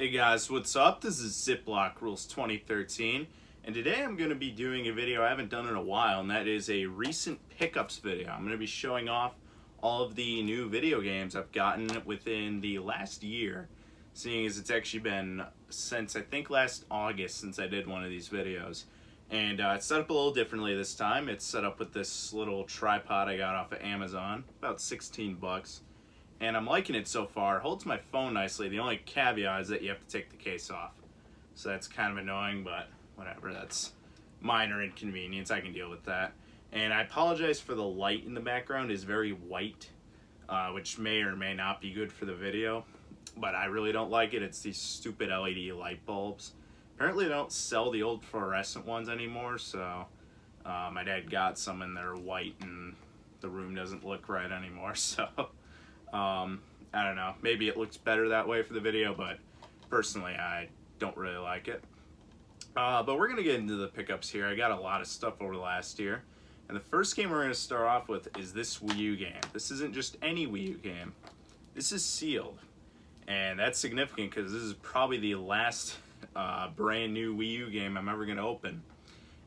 Hey guys, what's up? This is Ziploc Rules 2013, and today I'm going to be doing a video I haven't done in a while, and that is a recent pickups video. I'm going to be showing off all of the new video games I've gotten within the last year, seeing as it's actually been since I think last August since I did one of these videos. And it's set up a little differently this time. It's set up with this little tripod I got off of Amazon, about 16 bucks. And I'm liking it so far. It holds my phone nicely. The only caveat is that you have to take the case off. So that's kind of annoying, but whatever. That's minor inconvenience. I can deal with that. And I apologize for the light in the background. It's very white, which may or may not be good for the video. But I really don't like it. It's these stupid LED light bulbs. Apparently they don't sell the old fluorescent ones anymore, so my dad got some and they're white and the room doesn't look right anymore, so I don't know, maybe it looks better that way for the video, but personally I don't really like it. But we're gonna get into the pickups here. I got a lot of stuff over the last year, and the first game we're gonna start off with is this Wii U game. This isn't just any Wii U game. This is sealed, and that's significant because this is probably the last brand new Wii U game I'm ever gonna open.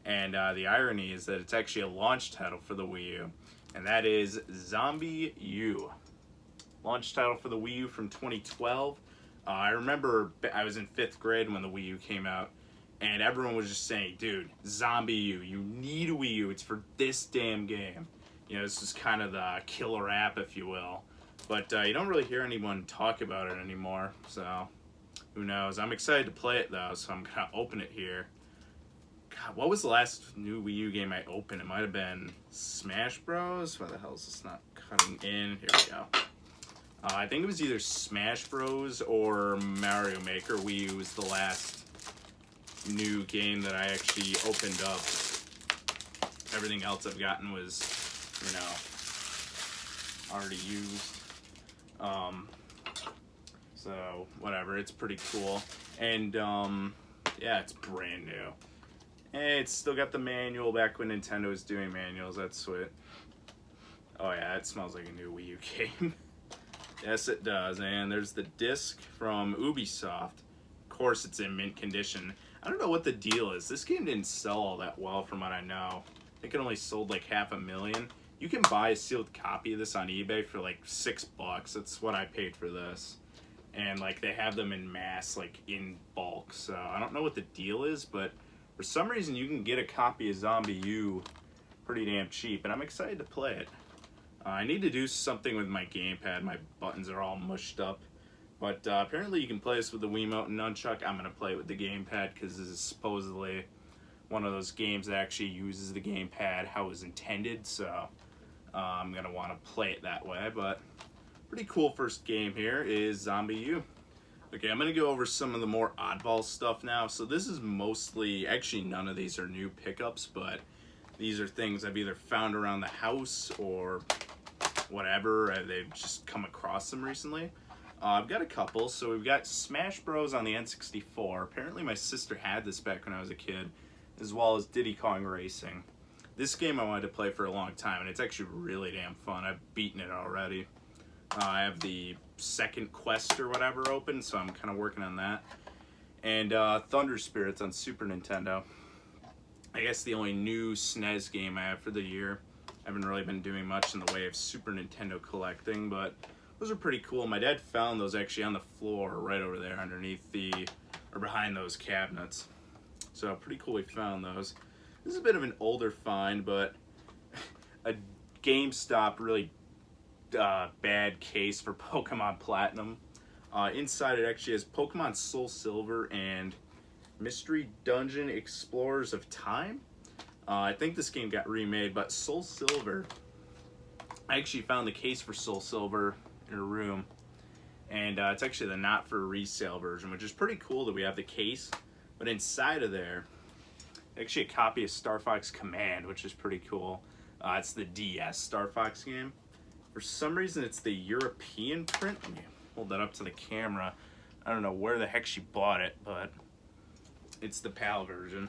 And the irony is that it's actually a launch title for the Wii U, and that is Zombie U. Launch title for the Wii U from 2012. I remember I was in 5th grade when the Wii U came out, and everyone was just saying, dude, Zombie U, you need a Wii U, it's for this damn game. You know, this is kind of the killer app, if you will. But you don't really hear anyone talk about it anymore, so who knows. I'm excited to play it though, so I'm gonna open it here. God, what was the last new Wii U game I opened? It might have been Smash Bros. Why the hell is this not cutting in? Here we go. I think it was either Smash Bros. Or Mario Maker. Wii U was the last new game that I actually opened up. Everything else I've gotten was, you know, already used. So whatever, it's pretty cool. And yeah, it's brand new. And it's still got the manual back when Nintendo was doing manuals. That's sweet. Oh yeah, it smells like a new Wii U game. Yes, it does. And there's the disc from Ubisoft. Of course, it's in mint condition. I don't know what the deal is. This game didn't sell all that well from what I know. I think it only sold like 500,000. You can buy a sealed copy of this on eBay for like $6. That's what I paid for this. And like they have them in mass, like in bulk. So I don't know what the deal is, but for some reason you can get a copy of Zombie U pretty damn cheap, and I'm excited to play it. I need to do something with my gamepad. My buttons are all mushed up. But apparently you can play this with the Wiimote and Nunchuck. I'm going to play it with the gamepad because this is supposedly one of those games that actually uses the gamepad how it was intended. So I'm going to want to play it that way. But pretty cool first game here is Zombie U. Okay, I'm going to go over some of the more oddball stuff now. So this is mostly, actually none of these are new pickups, but these are things I've either found around the house or whatever. They've just come across them recently. I've got a couple. So we've got Smash Bros. On the N64. Apparently my sister had this back when I was a kid, as well as Diddy Kong Racing. This game I wanted to play for a long time, and it's actually really damn fun. I've beaten it already. I have the second quest or whatever open, so I'm kind of working on that. And Thunder Spirits on Super Nintendo. I guess the only new SNES game I have for the year. I haven't really been doing much in the way of Super Nintendo collecting, but those are pretty cool. My dad found those actually on the floor right over there underneath or behind those cabinets. So pretty cool we found those. This is a bit of an older find, but a GameStop really bad case for Pokemon Platinum. Inside it actually has Pokemon Soul Silver and Mystery Dungeon Explorers of Time. I think this game got remade, but Soul Silver, I actually found the case for Soul Silver in a room, and it's actually the not for resale version, which is pretty cool that we have the case, but inside of there, actually a copy of Star Fox Command, which is pretty cool. It's the DS Star Fox game. For some reason, it's the European print. Let me hold that up to the camera. I don't know where the heck she bought it, but it's the PAL version,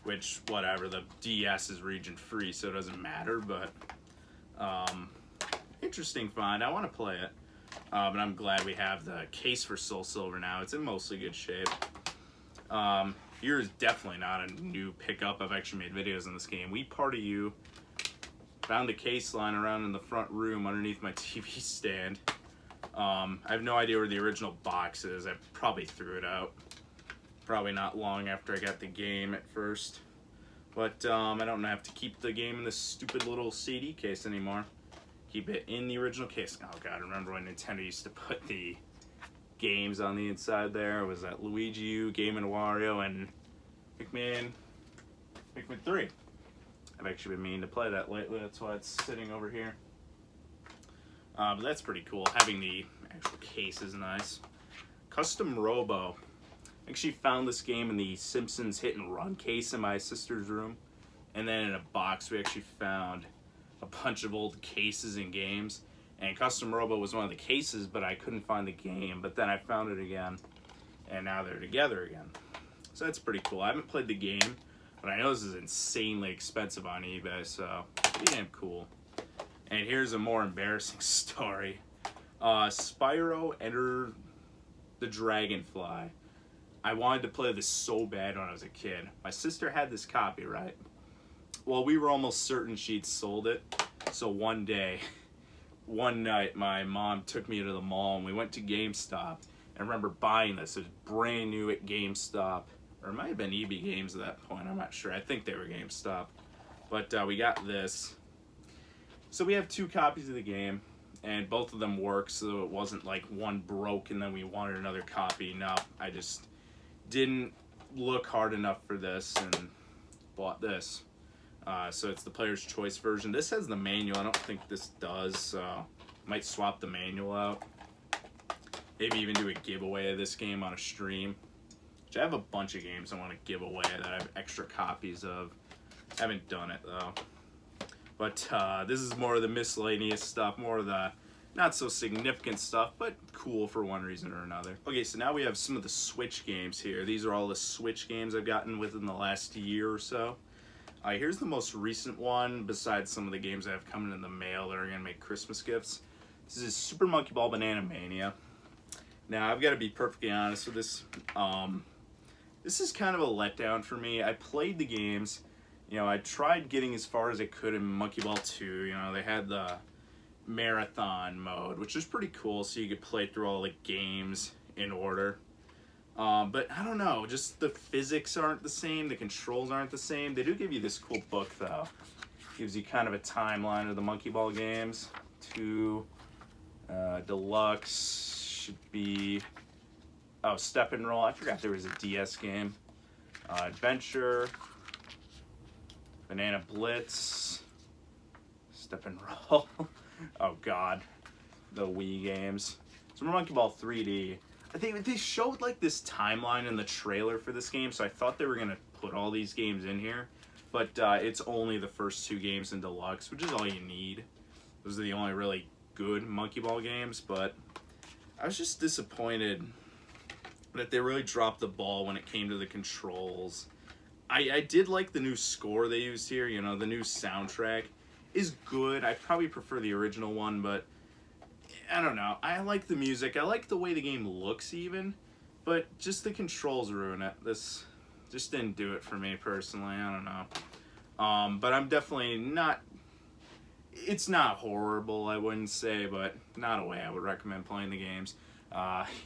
which, whatever, the DS is region free, so it doesn't matter, but interesting find. I want to play it. But I'm glad we have the case for Soul Silver now. It's in mostly good shape. Here is definitely not a new pickup. I've actually made videos on this game. We Party You. Found the case lying around in the front room underneath my TV stand. I have no idea where the original box is. I probably threw it out. Probably not long after I got the game at first. But I don't have to keep the game in this stupid little CD case anymore. Keep it in the original case. Oh god, I remember when Nintendo used to put the games on the inside there. It was that Luigi U Game and Wario and Pikmin 3. I've actually been meaning to play that lately. That's why it's sitting over here. But that's pretty cool. Having the actual case is nice. Custom Robo. I actually found this game in the Simpsons Hit and Run case in my sister's room. And then in a box we actually found a bunch of old cases and games. And Custom Robo was one of the cases, but I couldn't find the game. But then I found it again. And now they're together again. So that's pretty cool. I haven't played the game, but I know this is insanely expensive on eBay, so pretty damn cool. And here's a more embarrassing story. Spyro Enter the Dragonfly. I wanted to play this so bad when I was a kid. My sister had this copy, right? Well, we were almost certain she'd sold it. So one night, my mom took me to the mall and we went to GameStop. And I remember buying this. It was brand new at GameStop. Or it might have been EB Games at that point. I'm not sure. I think they were GameStop. But we got this. So we have 2 copies of the game. And both of them work. So it wasn't like one broke and then we wanted another copy. No, I just didn't look hard enough for this and bought this. So it's the player's choice version. This has the manual. I don't think this does, so might swap the manual out. Maybe even do a giveaway of this game on a stream. Which I have a bunch of games I want to give away that I have extra copies of. I haven't done it though. But this is more of the miscellaneous stuff, more of the not so significant stuff, but cool for one reason or another. Okay, so now we have some of the Switch games here. These are all the Switch games I've gotten within the last year or so. Here's the most recent one, besides some of the games I have coming in the mail that are going to make Christmas gifts. This is Super Monkey Ball Banana Mania. Now, I've got to be perfectly honest with this. This is kind of a letdown for me. I played the games. You know, I tried getting as far as I could in Monkey Ball 2. You know, they had the marathon mode, which was pretty cool, so you could play through all the games in order. But I don't know, just the physics aren't the same, the controls aren't the same. They do give you this cool book though. Gives you kind of a timeline of the Monkey Ball games. 2 Deluxe should be, oh, Step and Roll. I forgot there was a DS game. Adventure, Banana Blitz, Step and Roll. Oh god, the Wii games. Super Monkey Ball 3D. I think they showed like this timeline in the trailer for this game, so I thought they were gonna put all these games in here, but it's only the first 2 games in Deluxe, which is all you need. Those are the only really good Monkey Ball games, but I was just disappointed that they really dropped the ball when it came to the controls. I did like the new score they used here, you know, the new soundtrack is good. I probably prefer the original one, but I don't know. I like the music. I like the way the game looks even, but just the controls ruin it. This just didn't do it for me personally. I don't know. But I'm definitely not, it's not horrible, I wouldn't say, but not a way I would recommend playing the games.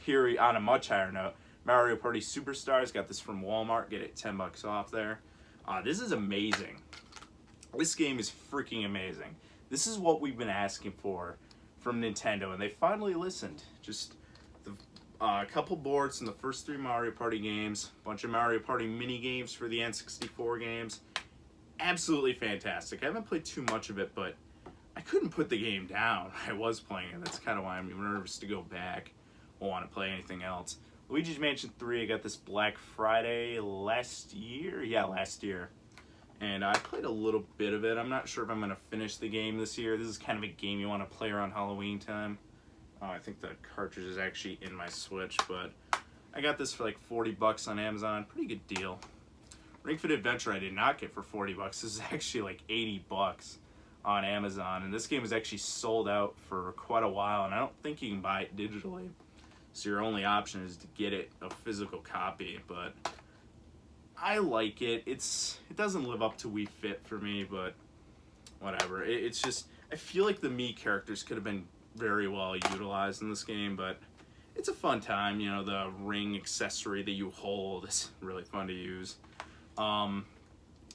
Here on a much higher note, Mario Party Superstars, got this from Walmart, get it 10 bucks off there. This is amazing. This game is freaking amazing. This is what we've been asking for from Nintendo, and they finally listened. Just a couple boards in the first 3 Mario Party games, a bunch of Mario Party mini games for the N64 games. Absolutely fantastic. I haven't played too much of it, but I couldn't put the game down. I was playing it. That's kind of why I'm nervous to go back. I won't want to play anything else. Luigi's Mansion 3, I got this Black Friday last year. Yeah, last year. And I played a little bit of it. I'm not sure if I'm going to finish the game this year. This is kind of a game you want to play around Halloween time. I think the cartridge is actually in my Switch, but I got this for like 40 bucks on Amazon. Pretty good deal. Ring Fit Adventure I did not get for 40 bucks. This is actually like 80 bucks on Amazon, and this game was actually sold out for quite a while, and I don't think you can buy it digitally. So your only option is to get it a physical copy, but I like it. It doesn't live up to Wii Fit for me, but whatever. It's just, I feel like the Mii characters could have been very well utilized in this game, but it's a fun time. You know, the ring accessory that you hold is really fun to use.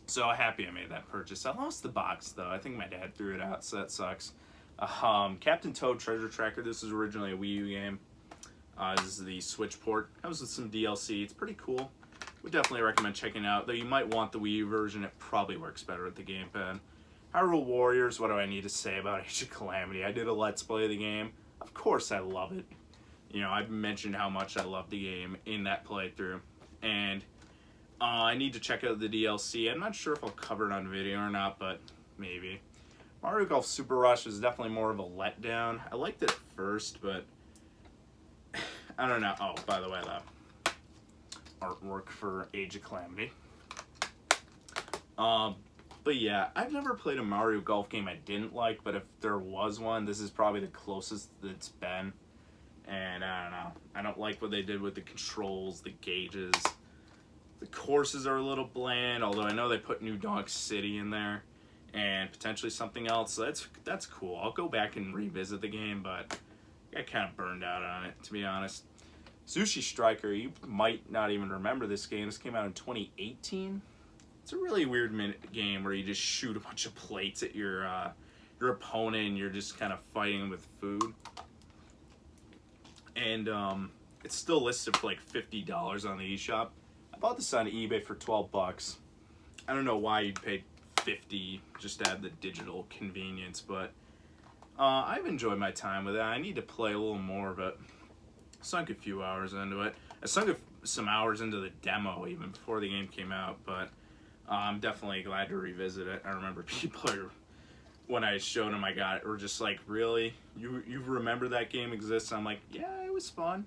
So happy I made that purchase. I lost the box though. I think my dad threw it out, so that sucks. Captain Toad Treasure Tracker. This was originally a Wii U game. This is the Switch port. Comes with some DLC. It's pretty cool. Would definitely recommend checking it out. Though you might want the Wii U version. It probably works better with the gamepad. Hyrule Warriors. What do I need to say about Age of Calamity? I did a Let's Play of the game. Of course I love it. You know, I've mentioned how much I love the game in that playthrough. And I need to check out the DLC. I'm not sure if I'll cover it on video or not, but maybe. Mario Golf Super Rush is definitely more of a letdown. I liked it at first, but I don't know. Oh, by the way, the artwork for Age of Calamity. But yeah, I've never played a Mario Golf game I didn't like, but if there was one, this is probably the closest it's been. And I don't know. I don't like what they did with the controls, the gauges. The courses are a little bland, although I know they put New Donk City in there and potentially something else. So that's cool. I'll go back and revisit the game, but I got kind of burned out on it, to be honest. Sushi Striker, you might not even remember this game. This came out in 2018. It's a really weird game where you just shoot a bunch of plates at your opponent and you're just kind of fighting with food. And it's still listed for like $50 on the eShop. I bought this on eBay for 12 bucks. I don't know why you'd pay $50 just to have the digital convenience, but I've enjoyed my time with it. I need to play a little more, but I sunk a few hours into it. I sunk some hours into the demo even before the game came out, but I'm definitely glad to revisit it. I remember people when I showed them I got it, were just like, really? You remember that game exists? I'm like, yeah, it was fun.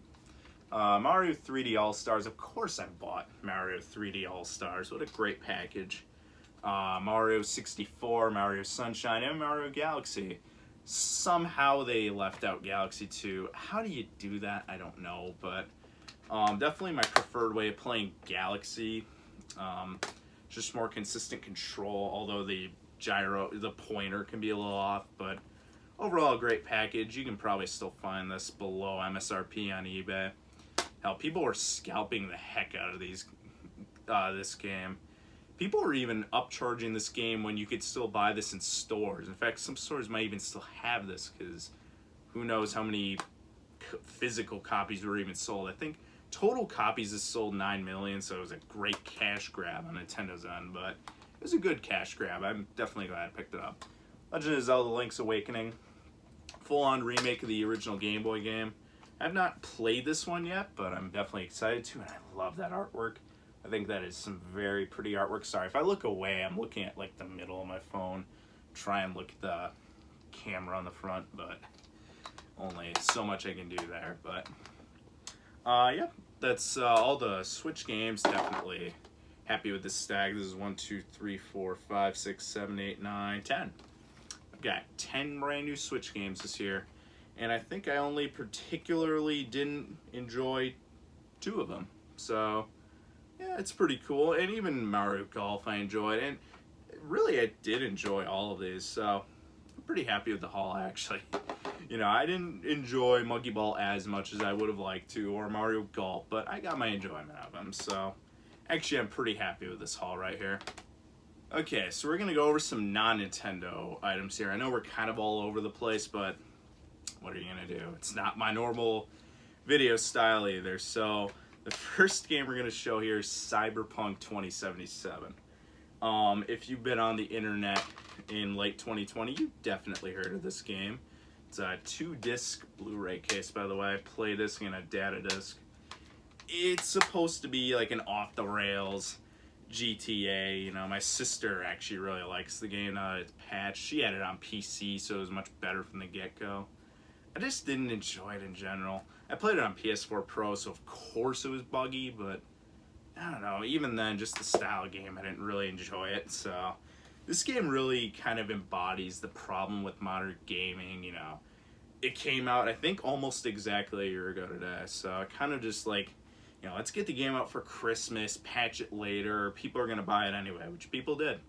Mario 3D All-Stars. Of course I bought Mario 3D All-Stars. What a great package. Mario 64, Mario Sunshine, and Mario Galaxy. Somehow they left out Galaxy 2. How do you do that? I don't know, but definitely my preferred way of playing Galaxy. Just more consistent control, although the pointer can be a little off, but overall a great package. You can probably still find this below MSRP on eBay. Hell, people were scalping the heck out of this game. People were even upcharging this game when you could still buy this in stores. In fact, some stores might even still have this, because who knows how many physical copies were even sold. I think total copies is sold 9 million, so it was a great cash grab on Nintendo's end, but it was a good cash grab. I'm definitely glad I picked it up. Legend of Zelda Link's Awakening. Full-on remake of the original Game Boy game. I've not played this one yet, but I'm definitely excited to, and I love that artwork. I think that is some very pretty artwork. Sorry, if I look away, I'm looking at like the middle of my phone. Try and look at the camera on the front, but only so much I can do there. But yeah, that's all the Switch games. Definitely happy with this stack. This is 1, 2, 3, 4, 5, 6, 7, 8, 9, 10. I've got 10 brand new Switch games this year, and I think I only particularly didn't enjoy 2 of them. So yeah, it's pretty cool. And even Mario Golf I enjoyed, and really I did enjoy all of these, so I'm pretty happy with the haul actually. You know, I didn't enjoy Monkey Ball as much as I would have liked to, or Mario Golf, but I got my enjoyment out of them, so actually I'm pretty happy with this haul right here. Okay, so we're going to go over some non-Nintendo items here. I know we're kind of all over the place, but what are you going to do? It's not my normal video style either. So the first game we're going to show here is Cyberpunk 2077. If you've been on the internet in late 2020, you definitely heard of this game. It's a 2-disc Blu-ray case, by the way. I play this in a data disc. It's supposed to be like an off-the-rails GTA. You know, my sister actually really likes the game now that it's patched. She had it on PC, so it was much better from the get-go. I just didn't enjoy it in general. I played it on PS4 Pro, so of course it was buggy, but I don't know. Even then, just the style of game, I didn't really enjoy it. So This game really kind of embodies the problem with modern gaming, you know. It came out, I think, almost exactly a year ago today, so kind of just like, you know, let's get the game out for Christmas, patch it later, people are going to buy it anyway, which people did. It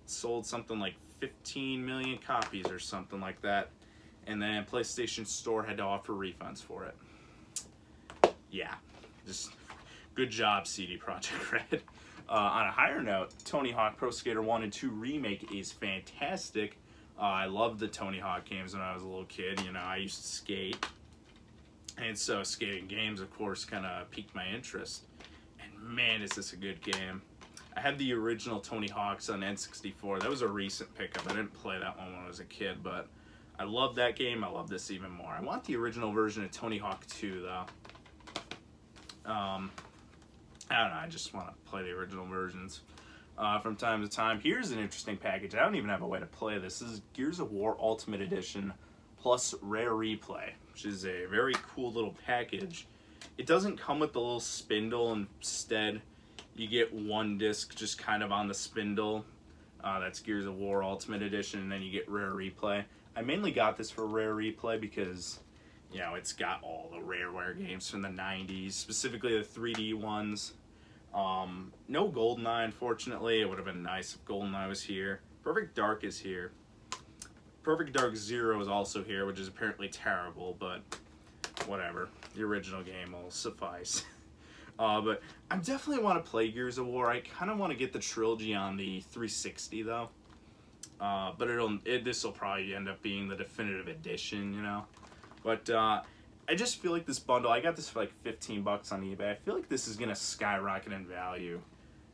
sold something like 15 million copies or something like that, and then PlayStation Store had to offer refunds for it. Yeah, just good job, CD Projekt Red. On a higher note, Tony Hawk Pro Skater 1 and 2 Remake is fantastic. I loved the Tony Hawk games when I was a little kid. You know, I used to skate. And so skating games, of course, kind of piqued my interest. And man, is this a good game. I had the original Tony Hawks on N64. That was a recent pickup. I didn't play that one when I was a kid, but I love that game. I love this even more. I want the original version of Tony Hawk 2, though. I don't know, I just want to play the original versions from time to time. Here's an interesting package. I don't even have a way to play this. This is Gears of War Ultimate Edition plus Rare Replay, which is a very cool little package. It doesn't come with the little spindle. Instead, you get one disc just kind of on the spindle. That's Gears of War Ultimate Edition, and then you get Rare Replay. I mainly got this for Rare Replay because, you know, it's got all the Rareware games from the 90s, specifically the 3D ones. No GoldenEye, unfortunately. It would have been nice if GoldenEye was here. Perfect Dark is here. Perfect Dark Zero is also here, which is apparently terrible, but whatever. The original game will suffice. But I definitely want to play Gears of War. I kind of want to get the trilogy on the 360, though. But this will probably end up being the definitive edition, you know. But I just feel like this bundle, I got this for like 15 bucks on eBay. I feel like this is going to skyrocket in value.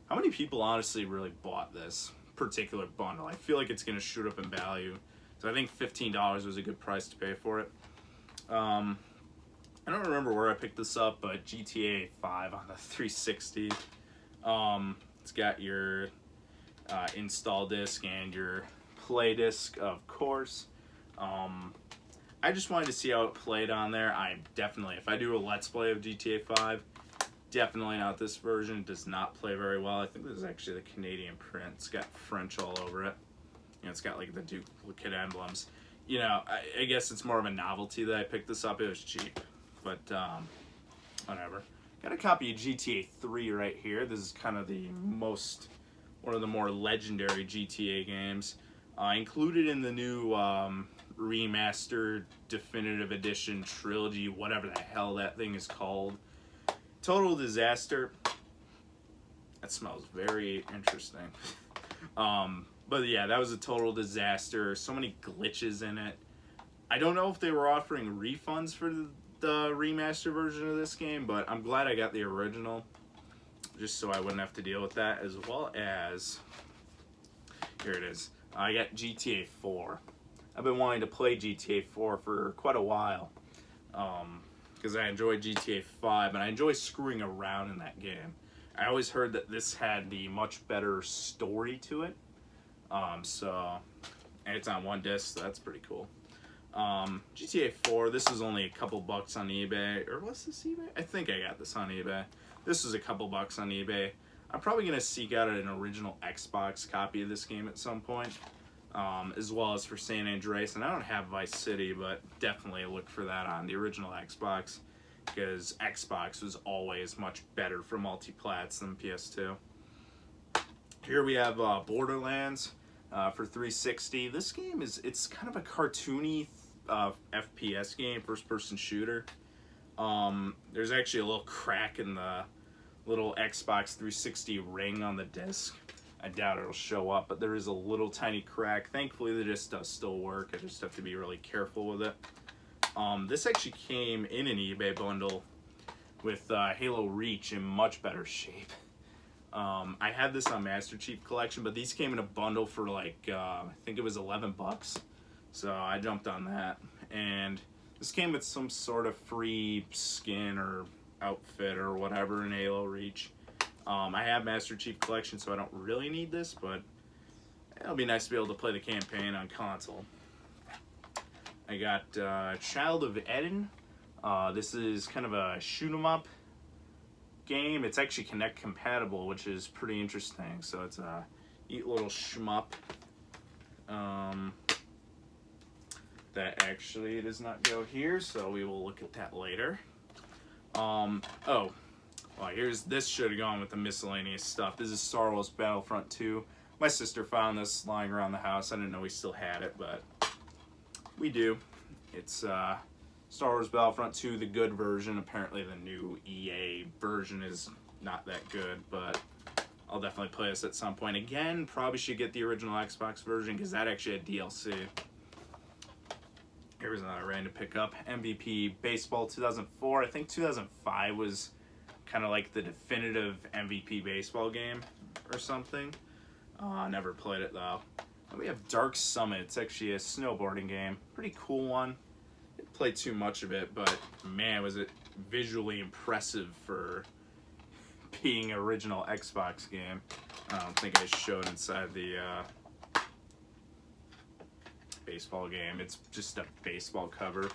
How many people honestly really bought this particular bundle? I feel like it's going to shoot up in value. So I think $15 was a good price to pay for it. I don't remember where I picked this up, but GTA 5 on the 360. It's got your install disc and your play disc, of course. I just wanted to see how it played on there. I definitely, if I do a Let's Play of GTA 5, definitely not this version. It does not play very well. I think this is actually the Canadian print. It's got French all over it. You know, it's got like the duplicate emblems. You know, I guess it's more of a novelty that I picked this up. It was cheap, but whatever. Got a copy of GTA 3 right here. This is kind of one of the more legendary GTA games. Included in the new remastered definitive edition trilogy, whatever the hell that thing is called. Total Disaster. That smells very interesting. But yeah, that was a total disaster. So many glitches in it. I don't know if they were offering refunds for the remaster version of this game, but I'm glad I got the original, just so I wouldn't have to deal with that, as well as, here it is, I got GTA 4. I've been wanting to play GTA 4 for quite a while, because I enjoy GTA 5, and I enjoy screwing around in that game. I always heard that this had the much better story to it, and it's on one disc, so that's pretty cool. GTA 4, this was only a couple bucks on eBay, or was this eBay? I think I got this on eBay. This was a couple bucks on eBay. I'm probably going to seek out an original Xbox copy of this game at some point, as well as for San Andreas. And I don't have Vice City, but definitely look for that on the original Xbox, because Xbox was always much better for multiplats than PS2. Here we have Borderlands for 360. This game it's kind of a cartoony FPS game, first-person shooter. There's actually a little crack in the little Xbox 360 ring on the disc. I doubt it'll show up, but there is a little tiny crack. Thankfully, the disc does still work. I just have to be really careful with it. This actually came in an eBay bundle with Halo Reach in much better shape. I had this on Master Chief Collection, but these came in a bundle for like, I think it was 11 bucks. So I jumped on that. And this came with some sort of free skin or outfit or whatever in Halo Reach. I have Master Chief Collection, so I don't really need this, but it'll be nice to be able to play the campaign on console. I got Child of Eden. This is kind of a shoot 'em up game. It's actually Kinect compatible, which is pretty interesting. So it's a neat little shmup. That actually does not go here, so we will look at that later. This should have gone with the miscellaneous stuff. This is Star Wars Battlefront 2. My sister found this lying around the house. I didn't know we still had it, but we do. It's Star Wars Battlefront 2, the good version. Apparently the new EA version is not that good, but I'll definitely play this at some point. Again, probably should get the original Xbox version because that actually had DLC. Here's another random pickup. MVP Baseball 2004. I think 2005 was kind of like the definitive MVP baseball game or something. Never played it though. And we have Dark Summit. It's actually a snowboarding game. Pretty cool one. Didn't play too much of it, but man, was it visually impressive for being an original Xbox game. I don't think I showed inside the baseball game. It's just a baseball cover.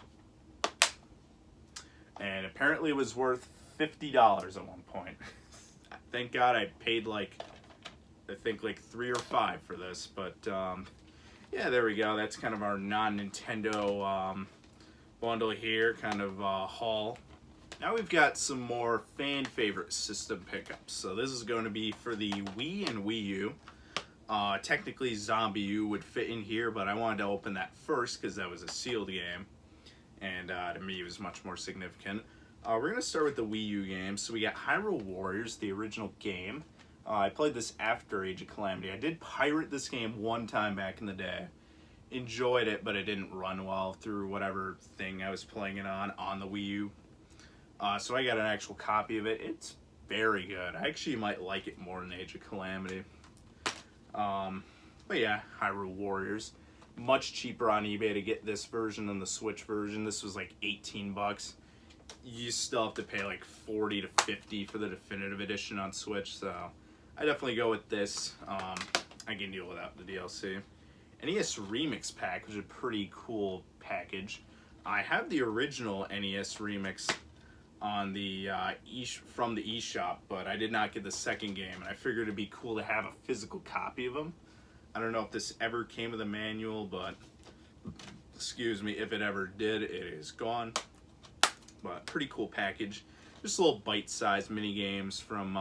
And apparently it was worth $50 at one point. Thank God I paid I think like $3 or $5 for this. But yeah, there we go. That's kind of our non-Nintendo bundle here, kind of haul. Now we've got some more fan favorite system pickups. So this is going to be for the Wii and Wii U. Technically Zombie U would fit in here, but I wanted to open that first because that was a sealed game. And to me it was much more significant. We're going to start with the Wii U games. So we got Hyrule Warriors, the original game. I played this after Age of Calamity. I did pirate this game one time back in the day. Enjoyed it, but it didn't run well through whatever thing I was playing it on the Wii U. So I got an actual copy of it. It's very good. I actually might like it more than Age of Calamity. But yeah, Hyrule Warriors. Much cheaper on eBay to get this version than the Switch version. This was like 18 bucks. You still have to pay like 40 to 50 for the definitive edition on Switch, so I definitely go with this. I can deal without the DLC. NES Remix Pack, which is a pretty cool package. I have the original NES Remix on the from the eShop, but I did not get the second game, and I figured it'd be cool to have a physical copy of them. I don't know if this ever came with a manual, but excuse me, if it ever did, it is gone. But pretty cool package. Just little bite-sized mini games from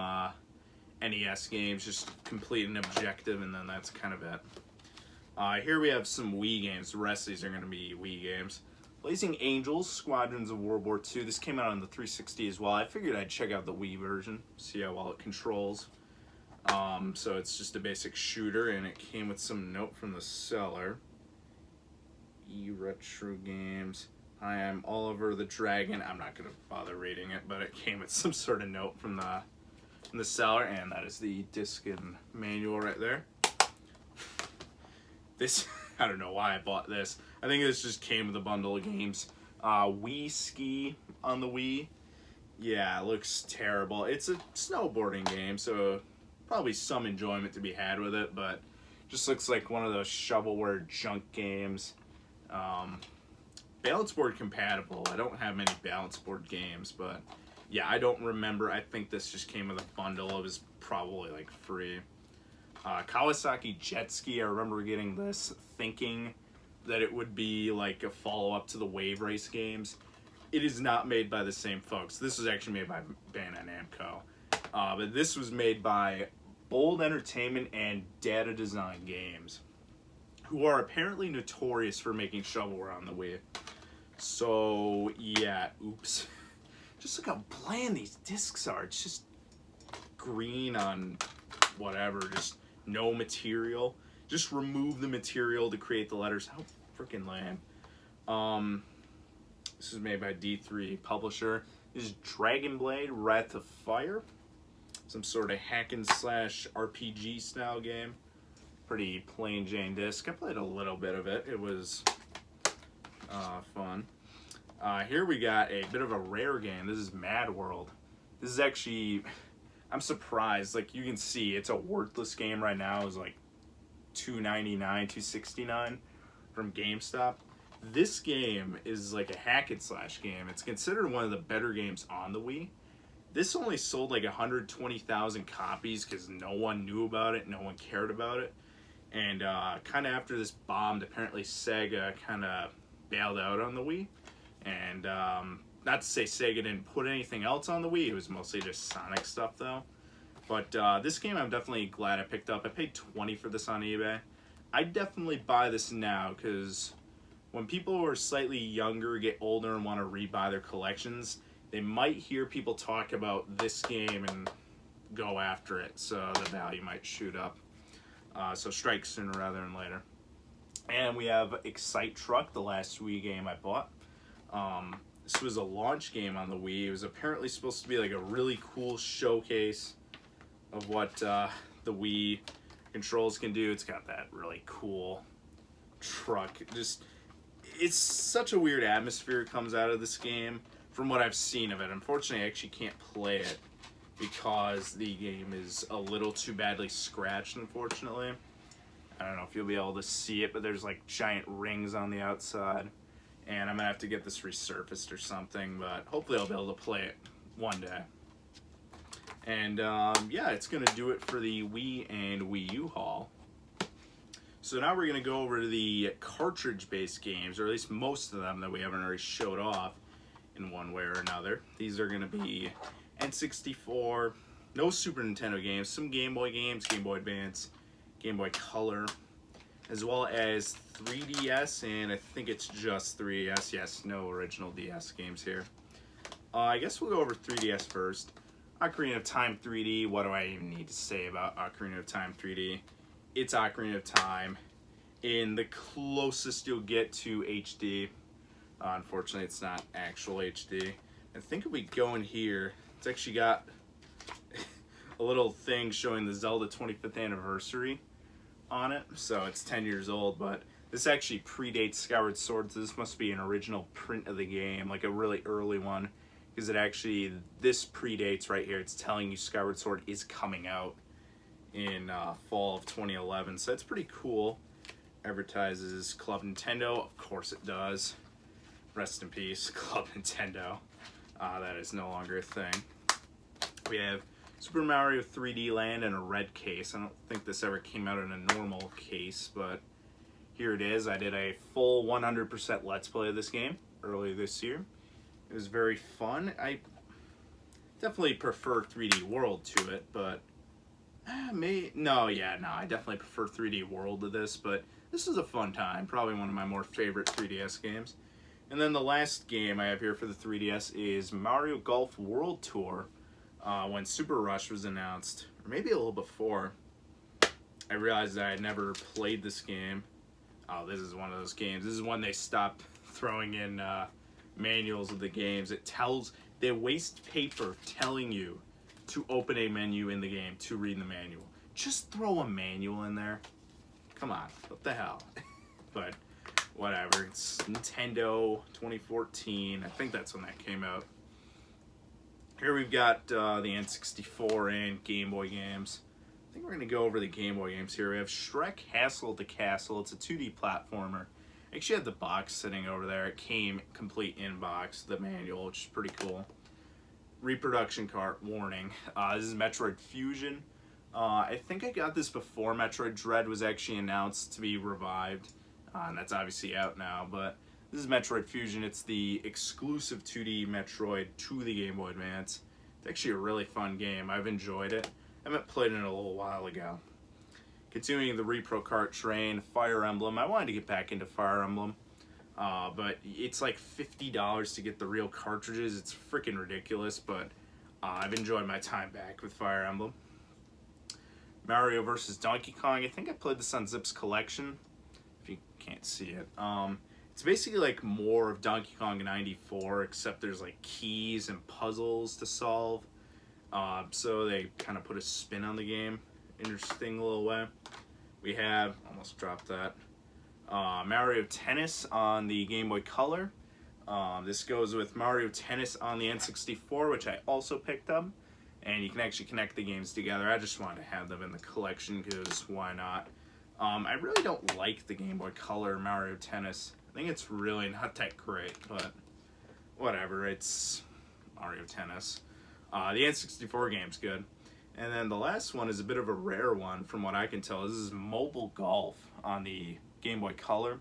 NES games, just complete an objective, and then that's kind of it. Here we have some Wii games. The rest of these are going to be Wii games. Blazing Angels, Squadrons of World War II. This came out on the 360 as well. I figured I'd check out the Wii version, see how well it controls. So it's just a basic shooter, and it came with some note from the seller. Retro Games. I am Oliver the Dragon. I'm not going to bother reading it, but it came with some sort of note from the seller, and that is the disc and manual right there. This, I don't know why I bought this. I think this just came with a bundle of games. Wii Ski on the Wii. Yeah, it looks terrible. It's a snowboarding game, so probably some enjoyment to be had with it, but just looks like one of those shovelware junk games. Balance board compatible. I don't have many balance board games, but yeah, I don't remember. I think this just came with a bundle. It was probably like free. Kawasaki Jet Ski. I remember getting this thinking that it would be like a follow-up to the Wave Race games. It is not made by the same folks. This was actually made by Bandai Namco. But this was made by Bold Entertainment and Data Design Games, who are apparently notorious for making shovelware on the Wii. So, yeah, oops. Just look how bland these discs are. It's just green on whatever, just no material. Just remove the material to create the letters. How freaking lame. This is made by D3 Publisher. This is Dragon Blade Wrath of Fire. Some sort of hack and slash RPG style game. Pretty plain Jane disc. I played a little bit of it. It was fun. Here we got a bit of a rare game. This is Mad World. This is actually, I'm surprised. Like you can see, it's a worthless game right now. It's like $2.99, $2.69 from GameStop. This game is like a hack and slash game. It's considered one of the better games on the Wii. This only sold like 120,000 copies because no one knew about it, no one cared about it. And kind of after this bombed, apparently Sega kind of bailed out on the Wii. And not to say Sega didn't put anything else on the Wii, it was mostly just Sonic stuff though. But this game I'm definitely glad I picked up. I paid $20 for this on eBay. I'd definitely buy this now, because when people who are slightly younger get older and want to rebuy their collections, they might hear people talk about this game and go after it, so the value might shoot up. So strike sooner rather than later. And we have Excite Truck, the last Wii game I bought. This was a launch game on the Wii. It was apparently supposed to be like a really cool showcase of what the Wii controls can do. It's got that really cool truck. Just, it's such a weird atmosphere comes out of this game from what I've seen of it. Unfortunately, I actually can't play it because the game is a little too badly scratched, unfortunately. I don't know if you'll be able to see it, but there's like giant rings on the outside. And I'm gonna have to get this resurfaced or something, but hopefully I'll be able to play it one day. And yeah, it's gonna do it for the Wii and Wii U haul. So now we're gonna go over to the cartridge-based games, or at least most of them that we haven't already showed off in one way or another. These are gonna be N64, no Super Nintendo games, some Game Boy games, Game Boy Advance, Game Boy Color, as well as 3DS, and I think it's just 3DS. Yes, no original DS games here. I guess we'll go over 3DS first. Ocarina of Time 3D, what do I even need to say about Ocarina of Time 3D? It's Ocarina of Time in the closest you'll get to HD. Unfortunately, it's not actual HD. I think if we go in here, it's actually got a little thing showing the Zelda 25th anniversary on it. So it's 10 years old, but this actually predates Skyward Sword, so this must be an original print of the game, like a really early one. Because it actually, this predates right here. It's telling you Skyward Sword is coming out in fall of 2011. So that's pretty cool. Advertises Club Nintendo. Of course it does. Rest in peace, Club Nintendo. That is no longer a thing. We have Super Mario 3D Land in a red case. I don't think this ever came out in a normal case, but here it is. I did a full 100% Let's Play of this game earlier this year. It was very fun. I definitely prefer 3D World to it, but I definitely prefer 3D World to this, but this is a fun time. Probably one of my more favorite 3DS games. And then the last game I have here for the 3DS is Mario Golf World Tour. When Super Rush was announced, or maybe a little before, I realized that I had never played this game. Oh, this is one of those games. This is when they stopped throwing in manuals of the games. They waste paper telling you to open a menu in the game to read the manual. Just throw a manual in there. Come on, what the hell? But whatever, it's Nintendo 2014. I think that's when that came out. Here we've got the N64 and Game Boy games. I think we're going to go over the Game Boy games here. We have Shrek Hassle to Castle. It's a 2D platformer. I actually had the box sitting over there. It came complete in box, the manual, which is pretty cool. Reproduction cart warning. This is Metroid Fusion. I think I got this before Metroid Dread was actually announced to be revived. And that's obviously out now, but this is Metroid Fusion. It's the exclusive 2D Metroid to the Game Boy Advance. It's actually a really fun game. I've enjoyed it. I haven't played it a little while ago. Continuing the Repro Kart train, Fire Emblem. I wanted to get back into Fire Emblem, but it's like $50 to get the real cartridges. It's freaking ridiculous, but I've enjoyed my time back with Fire Emblem. Mario vs. Donkey Kong. I think I played this on Zip's Collection, if you can't see it. It's basically like more of Donkey Kong 94, except there's like keys and puzzles to solve. So they kind of put a spin on the game. Interesting little way. We have, almost dropped that, Mario Tennis on the Game Boy Color. This goes with Mario Tennis on the N64, which I also picked up. And you can actually connect the games together. I just wanted to have them in the collection because why not? I really don't like the Game Boy Color Mario Tennis. I think it's really not that great, but whatever. It's Mario Tennis. The N64 game's good. And then the last one is a bit of a rare one from what I can tell. This is Mobile Golf on the Game Boy Color.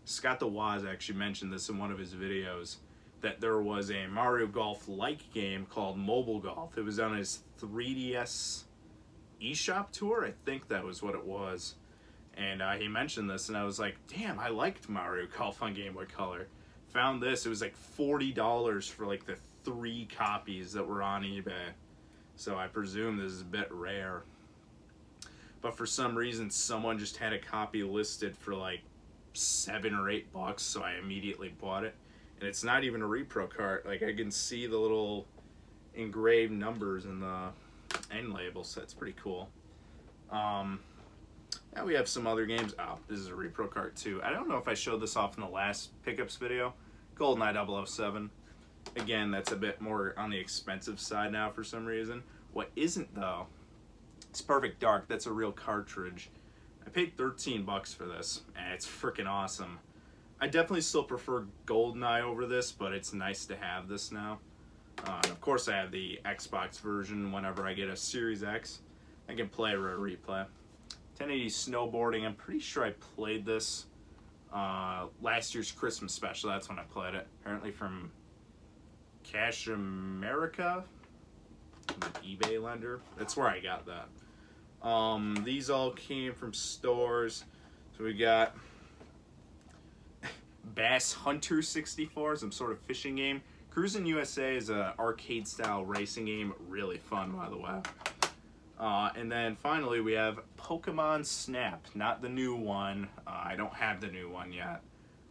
Scott the Waz actually mentioned this in one of his videos, that there was a Mario Golf-like game called Mobile Golf. It was on his 3DS eShop tour, I think that was what it was. And he mentioned this, and I was like, damn, I liked Mario Golf on Game Boy Color. Found this, it was like $40 for like the 3 copies that were on eBay. So I presume this is a bit rare. But for some reason, someone just had a copy listed for like $7 or $8, so I immediately bought it. And it's not even a repro cart. Like, I can see the little engraved numbers in the end label, so that's pretty cool. Now we have some other games. Oh, this is a repro cart too. I don't know if I showed this off in the last pickups video. GoldenEye 007. Again, that's a bit more on the expensive side now for some reason. What isn't though, it's Perfect Dark. That's a real cartridge. I paid $13 for this, and it's freaking awesome. I definitely still prefer GoldenEye over this, but it's nice to have this now. And of course I have the Xbox version whenever I get a Series X. I can play Rare Replay. 1080 Snowboarding, I'm pretty sure I played this last year's Christmas special. That's when I played it. Apparently from Cash America, an eBay lender. That's where I got that. These all came from stores. So we got Bass Hunter 64, some sort of fishing game. Cruisin' USA is an arcade style racing game. Really fun, by the way. And then finally we have Pokemon Snap, not the new one. I don't have the new one yet.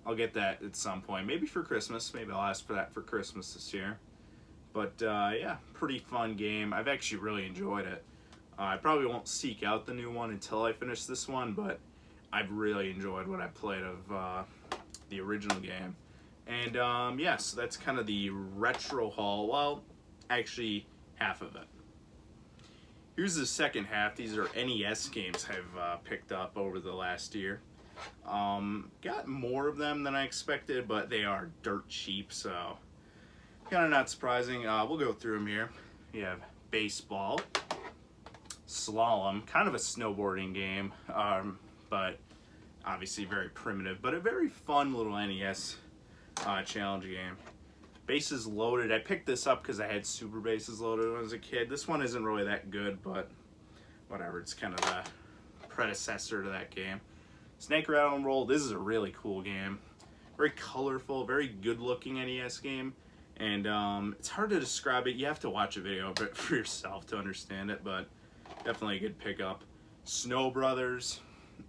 I'll get that at some point, maybe for Christmas. Maybe I'll ask for that for Christmas this year. But yeah, pretty fun game. I've actually really enjoyed it. I probably won't seek out the new one until I finish this one, but I've really enjoyed what I played of the original game. And yeah, so that's kind of the retro haul. Well, actually, half of it. Here's the second half. These are NES games I've picked up over the last year. Got more of them than I expected, but they are dirt cheap, so kind of not surprising. We'll go through them here. We have baseball, slalom, kind of a snowboarding game, but obviously very primitive, but a very fun little NES challenge game. Bases Loaded. I picked this up because I had Super Bases Loaded when I was a kid. This one isn't really that good, but whatever. It's kind of the predecessor to that game. Snake Rattle and Roll. This is a really cool game. Very colorful, very good-looking NES game. And it's hard to describe it. You have to watch a video of it for yourself to understand it, but definitely a good pickup. Snow Brothers.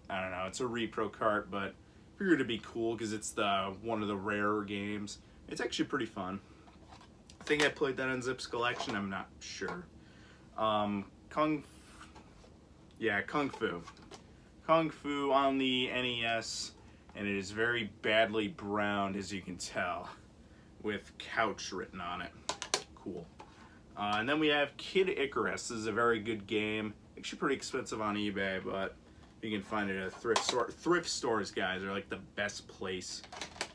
I don't know. It's a repro cart, but figured it'd be cool because it's one of the rarer games. It's actually pretty fun. I think I played that on Zip's collection. I'm not sure. Kung Fu. Kung Fu on the NES, and it is very badly browned, as you can tell, with Couch written on it. Cool. And then we have Kid Icarus. This is a very good game. Actually pretty expensive on eBay, but you can find it at a thrift store. Thrift stores, guys, are like the best place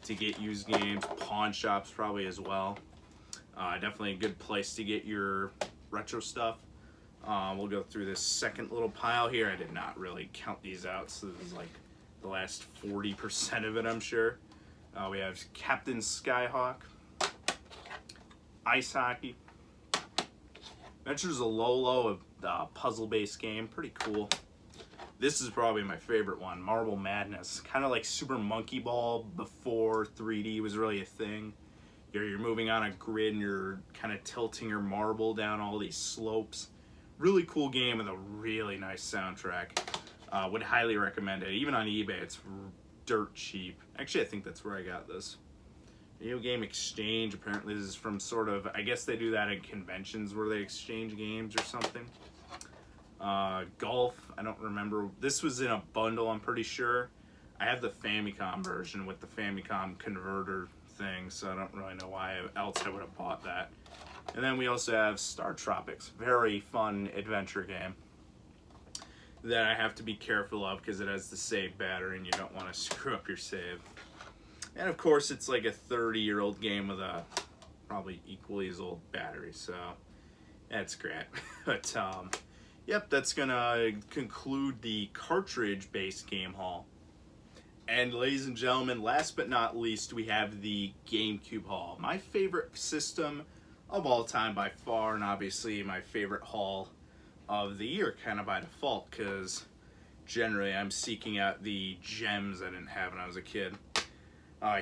to get used games. Pawn shops probably as well. Definitely a good place to get your retro stuff. We'll go through this second little pile here. I did not really count these out, so this is like the last 40% of it, I'm sure. We have Captain Skyhawk, Ice Hockey, Adventures of Lolo, a puzzle-based game, pretty cool. This is probably my favorite one, Marble Madness. Kind of like Super Monkey Ball before 3D was really a thing. You're moving on a grid and you're kind of tilting your marble down all these slopes. Really cool game with a really nice soundtrack. Would highly recommend it. Even on eBay, it's dirt cheap. Actually, I think that's where I got this. Video Game Exchange. Apparently this is from sort of, I guess they do that in conventions where they exchange games or something. Golf, I don't remember. This was in a bundle, I'm pretty sure. I have the Famicom version with the Famicom converter thing, so I don't really know why else I would have bought that. And then we also have Star Tropics, very fun adventure game that I have to be careful of because it has the save battery and you don't want to screw up your save. And of course it's like a 30-year-old game with a probably equally as old battery, so that's great. But yep, that's gonna conclude the cartridge-based game haul. And ladies and gentlemen, last but not least, we have the GameCube haul. My favorite system of all time by far, and obviously my favorite haul of the year, kind of by default, because generally I'm seeking out the gems I didn't have when I was a kid.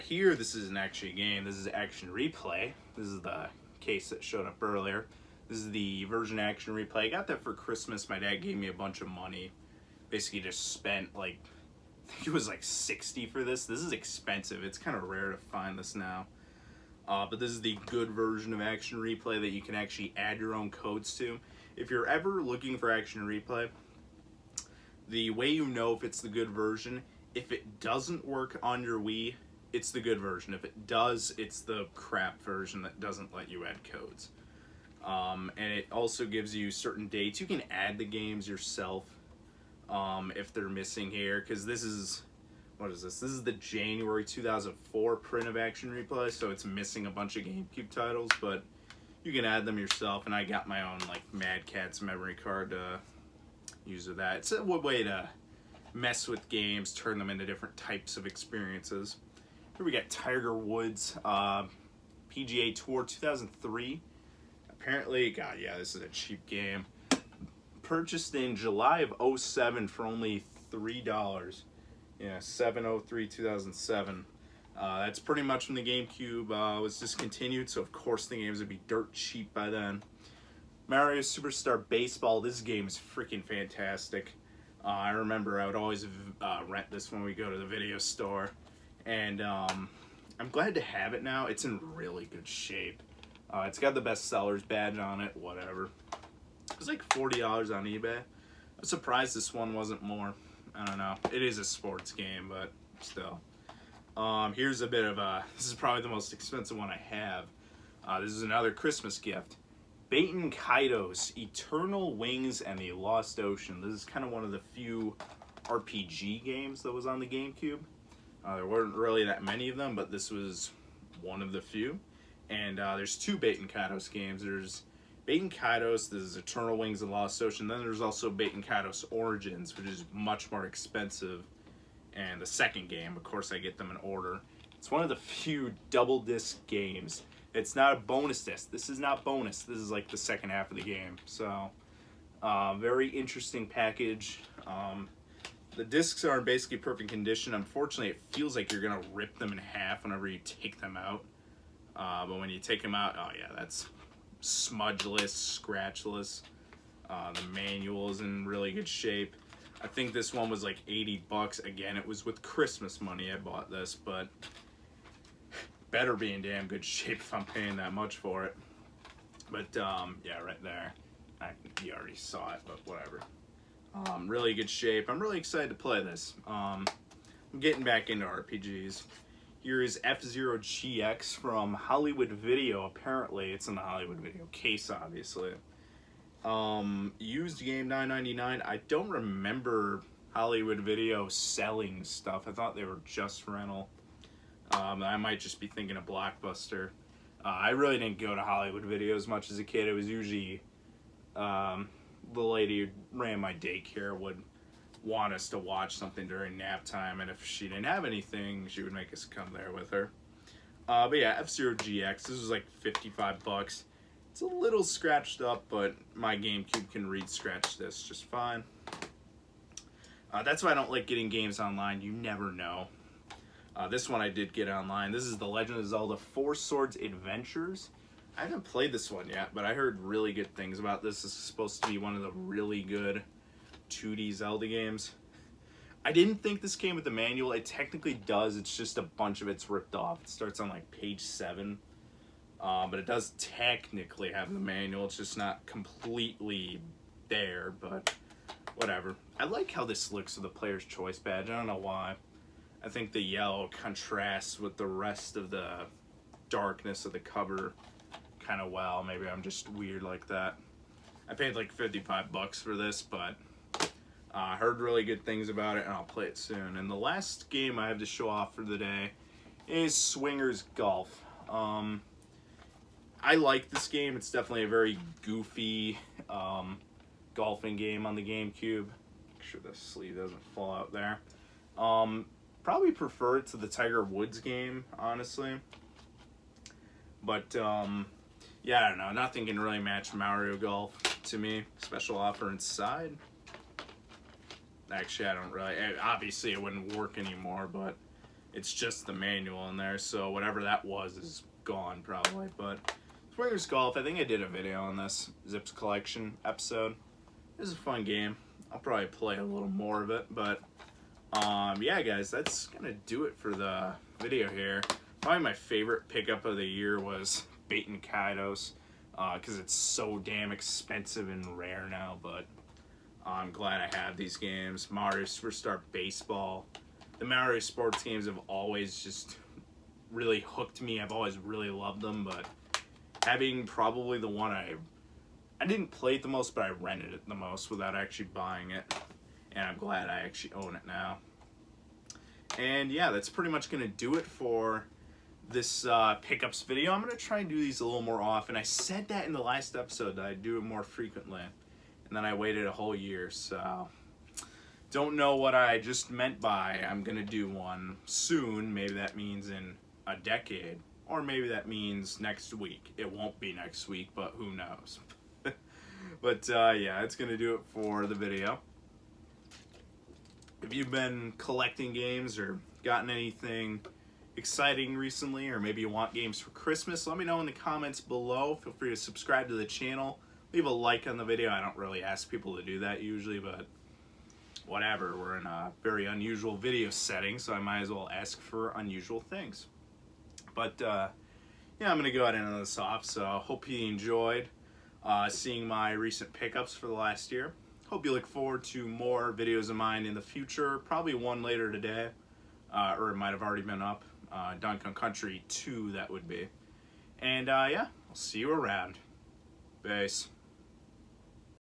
Here, this isn't actually a game, this is Action Replay. This is the case that showed up earlier. This is the version Action Replay. I got that for Christmas. My dad gave me a bunch of money. Basically just spent like, I think it was like $60 for this. This is expensive. It's kind of rare to find this now. But this is the good version of Action Replay that you can actually add your own codes to. If you're ever looking for Action Replay, the way you know if it's the good version, if it doesn't work on your Wii, it's the good version. If it does, it's the crap version that doesn't let you add codes. And it also gives you certain dates. You can add the games yourself if they're missing here, because this is, what is this? This is the January 2004 print of Action Replay, so it's missing a bunch of GameCube titles, but you can add them yourself, and I got my own like Mad Catz memory card to use with that. It's a way to mess with games, turn them into different types of experiences. Here we got Tiger Woods PGA Tour 2003. Apparently, God, yeah, this is a cheap game. Purchased in July of 07 for only $3. Yeah, 7/03/2007. That's pretty much when the GameCube was discontinued, so of course the games would be dirt cheap by then. Mario Superstar Baseball. This game is freaking fantastic. I remember I would always rent this when we go to the video store, and I'm glad to have it now. It's in really good shape. It's got the best seller's badge on it, whatever. It was like $40 on eBay. I'm surprised this one wasn't more. I don't know. It is a sports game, but still. Here's a bit of a, this is probably the most expensive one I have. This is another Christmas gift. Baten Kaitos, Eternal Wings and the Lost Ocean. This is kind of one of the few RPG games that was on the GameCube. There weren't really that many of them, but this was one of the few. And there's two Baten Kaitos games. There's Baten Kaitos, this is Eternal Wings and Lost Ocean. Then there's also Baten Kaitos Origins, which is much more expensive. And the second game, of course, I get them in order. It's one of the few double disc games. It's not a bonus disc. This is not bonus. This is like the second half of the game. So, very interesting package. The discs are in basically perfect condition. Unfortunately, it feels like you're going to rip them in half whenever you take them out. But when you take them out, oh yeah, that's smudgeless, scratchless. The manual is in really good shape. I think this one was like $80. Again, it was with Christmas money I bought this, but better be in damn good shape if I'm paying that much for it. But yeah, right there. You already saw it, but whatever. Really good shape. I'm really excited to play this. I'm getting back into RPGs. Here is F-Zero GX from Hollywood Video. Apparently, it's in the Hollywood Video case, obviously. Used game $9.99. I don't remember Hollywood Video selling stuff. I thought they were just rental. I might just be thinking of Blockbuster. I really didn't go to Hollywood Video as much as a kid. It was usually the lady who ran my daycare would want us to watch something during nap time, and if she didn't have anything, she would make us come there with her. But yeah, F-Zero GX. This was like $55. It's a little scratched up, but my GameCube can read scratch this just fine. That's why I don't like getting games online. You never know. This one I did get online. This is The Legend of Zelda 4 Swords Adventures. I haven't played this one yet, but I heard really good things about this. This is supposed to be one of the really good 2D Zelda games. I didn't think this came with the manual. It technically does. It's just a bunch of it's ripped off. It starts on like page 7. But it does technically have the manual. It's just not completely there, but whatever. I like how this looks with the player's choice badge. I don't know why. I think the yellow contrasts with the rest of the darkness of the cover kind of well. Maybe I'm just weird like that. I paid like $55 for this, but I heard really good things about it, and I'll play it soon. And the last game I have to show off for the day is Swingers Golf. I like this game. It's definitely a very goofy, golfing game on the GameCube. Make sure the sleeve doesn't fall out there. Probably prefer it to the Tiger Woods game, honestly. But, yeah, I don't know. Nothing can really match Mario Golf to me. Special offer inside. Actually, I don't really... Obviously, it wouldn't work anymore, but it's just the manual in there. So whatever that was is gone, probably. But Swingers Golf, I think I did a video on this Zips Collection episode. It was a fun game. I'll probably play a little more of it, but... yeah, guys, that's gonna do it for the video here. Probably my favorite pickup of the year was Baten Kaidos, because it's so damn expensive and rare now, but I'm glad I have these games. Mario Superstar Baseball. The Mario sports games have always just really hooked me. I've always really loved them, but having probably the one I didn't play it the most, but I rented it the most without actually buying it. And I'm glad I actually own it now. And yeah, that's pretty much going to do it for this pickups video. I'm going to try and do these a little more often. I said that in the last episode that I'd do it more frequently. And then I waited a whole year, so... Don't know what I just meant by I'm going to do one soon. Maybe that means in a decade. Or maybe that means next week. It won't be next week, but who knows. But yeah, that's going to do it for the video. If you've been collecting games or gotten anything exciting recently, or maybe you want games for Christmas, let me know in the comments below. Feel free to subscribe to the channel. Leave a like on the video. I don't really ask people to do that usually, but whatever. We're in a very unusual video setting, so I might as well ask for unusual things. But yeah, I'm going to go ahead and end this off, so hope you enjoyed seeing my recent pickups for the last year. Hope you look forward to more videos of mine in the future. Probably one later today, or it might have already been up. Donkey Kong Country 2, that would be. And yeah, I'll see you around. Peace.